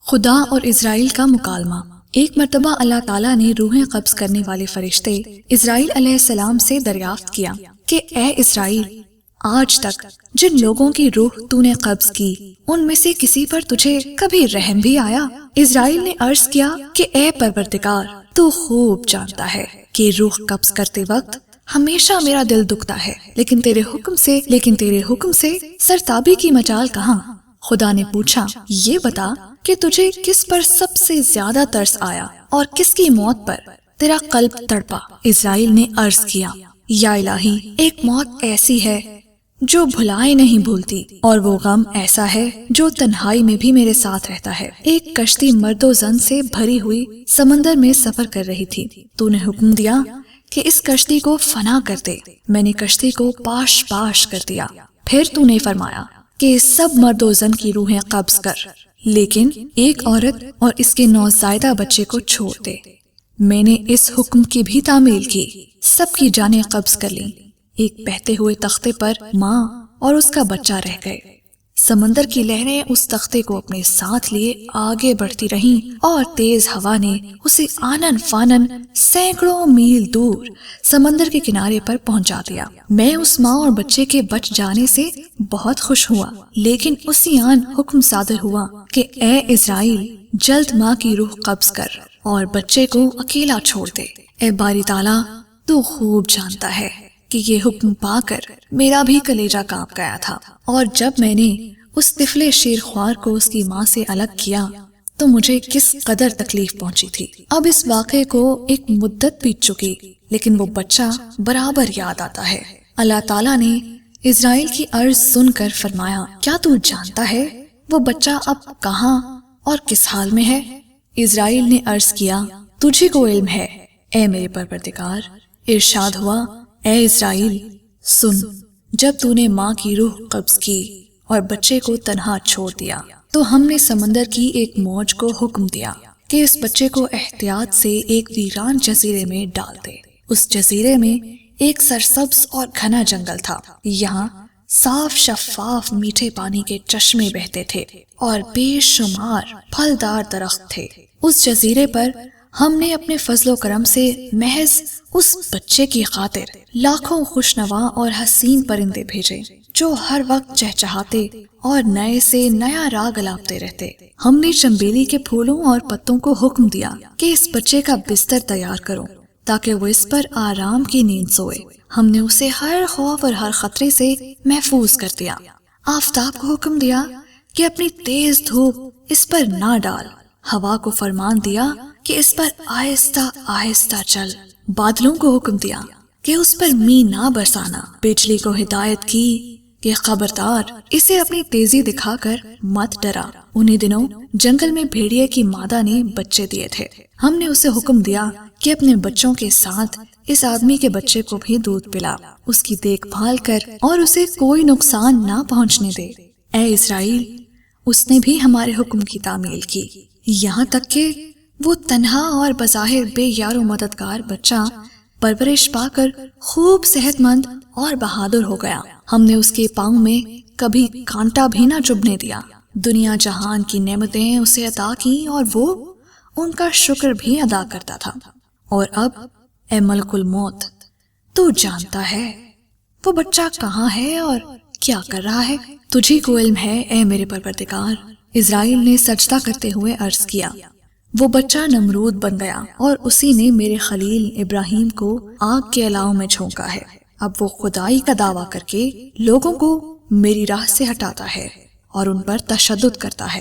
خدا اور اسرائیل کا مکالمہ۔ ایک مرتبہ اللہ تعالیٰ نے روحیں قبض کرنے والے فرشتے اسرائیل علیہ السلام سے دریافت کیا کہ اے اسرائیل، آج تک جن لوگوں کی روح تو نے قبض کی ان میں سے کسی پر تجھے کبھی رحم بھی آیا؟ اسرائیل نے عرض کیا کہ اے پروردگار، تو خوب جانتا ہے کہ روح قبض کرتے وقت ہمیشہ میرا دل دکھتا ہے، لیکن تیرے حکم سے سرتابی کی مجال کہاں؟ خدا نے پوچھا، یہ بتا کہ تجھے کس پر سب سے زیادہ ترس آیا اور کس کی موت پر تیرا قلب تڑپا؟ اسرائیل نے عرض کیا، یا الہی، ایک موت ایسی ہے جو بھلائے نہیں بھولتی، اور وہ غم ایسا ہے جو تنہائی میں بھی میرے ساتھ رہتا ہے۔ ایک کشتی مرد و زن سے بھری ہوئی سمندر میں سفر کر رہی تھی۔ تو نے حکم دیا کہ اس کشتی کو فنا کر دے۔ میں نے کشتی کو پاش پاش کر دیا۔ پھر تو نے فرمایا کہ سب مرد و زن کی روحیں قبض کر، لیکن ایک عورت اور اس کے نوزائیدہ بچے کو چھوڑ دے۔ میں نے اس حکم کی بھی تعمیل کی، سب کی جانیں قبض کر لیں۔ ایک بہتے ہوئے تختے پر ماں اور اس کا بچہ رہ گئے۔ سمندر کی لہریں اس تختے کو اپنے ساتھ لیے آگے بڑھتی رہیں اور تیز ہوا نے اسے آنن فانن سینکڑوں میل دور سمندر کے کنارے پر پہنچا دیا۔ میں اس ماں اور بچے کے بچ جانے سے بہت خوش ہوا، لیکن اسی آن حکم صادر ہوا کہ اے اسرائیل، جلد ماں کی روح قبض کر اور بچے کو اکیلا چھوڑ دے۔ اے باری تعالیٰ، تو خوب جانتا ہے کہ یہ حکم پا کر میرا بھی کلیجہ کانپ گیا تھا، اور جب میں نے اس طفل شیر خوار کو اس کی ماں سے الگ کیا تو مجھے کس قدر تکلیف پہنچی تھی۔ اب اس واقعے کو ایک مدت بیت چکی، لیکن وہ بچہ برابر یاد آتا ہے۔ اللہ تعالیٰ نے اسرائیل کی عرض سن کر فرمایا، کیا تو جانتا ہے وہ بچہ اب کہاں اور کس حال میں ہے؟ اسرائیل نے عرض کیا، تجھے کو علم ہے اے میرے پروردگار۔ ارشاد ہوا، اے اسرائیل، سن، جب تو نے ماں کی روح قبض کی اور بچے کو تنہا چھوڑ دیا تو ہم نے سمندر کی ایک موج کو حکم دیا کہ اس بچے کو احتیاط سے ایک ویران جزیرے میں ڈال دے۔ اس جزیرے میں ایک سرسبز اور گھنا جنگل تھا۔ یہاں صاف شفاف میٹھے پانی کے چشمے بہتے تھے اور بے شمار پھلدار درخت تھے۔ اس جزیرے پر ہم نے اپنے فضل و کرم سے محض اس بچے کی خاطر لاکھوں خوشنوا اور حسین پرندے بھیجے جو ہر وقت چہچہاتے اور نئے سے نیا راگ الاپتے رہتے۔ ہم نے چنبیلی کے پھولوں اور پتوں کو حکم دیا کہ اس بچے کا بستر تیار کرو تاکہ وہ اس پر آرام کی نیند سوئے۔ ہم نے اسے ہر خوف اور ہر خطرے سے محفوظ کر دیا۔ آفتاب کو حکم دیا کہ اپنی تیز دھوپ اس پر نہ ڈال۔ ہوا کو فرمان دیا کہ اس پر آہستہ آہستہ چل۔ بادلوں کو حکم دیا کہ اس پر می نہ برسانا۔ بجلی کو ہدایت کی کہ خبردار، اسے اپنی تیزی دکھا کر مت ڈرا۔ انہی دنوں جنگل میں بھیڑیے کی مادہ نے بچے دیے تھے۔ ہم نے اسے حکم دیا کہ اپنے بچوں کے ساتھ اس آدمی کے بچے کو بھی دودھ پلا، اس کی دیکھ بھال کر اور اسے کوئی نقصان نہ پہنچنے دے۔ اے اسرائیل، اس نے بھی ہمارے حکم کی تعمیل کی، یہاں تک کہ وہ تنہا اور بظاہر بے یار و مددگار بچہ پرورش پا کر خوب صحت مند اور بہادر ہو گیا۔ ہم نے اس کے پاؤں میں کبھی کانٹا بھی نہ چبھنے دیا۔ دنیا جہان کی نعمتیں اسے عطا کی اور وہ ان کا شکر بھی ادا کرتا تھا۔ اور اب اے ملک الموت، تو جانتا ہے وہ بچہ کہاں ہے اور کیا کر رہا ہے؟ تجھی کو علم ہے اے میرے پروردگار۔ اسرائیل نے سجدہ کرتے ہوئے عرض کیا، وہ بچہ نمرود بن گیا اور اسی نے میرے خلیل ابراہیم کو آگ کے الاؤ میں جھونکا ہے۔ اب وہ خدائی کا دعویٰ کر کے لوگوں کو میری راہ سے ہٹاتا ہے اور ان پر تشدد کرتا ہے۔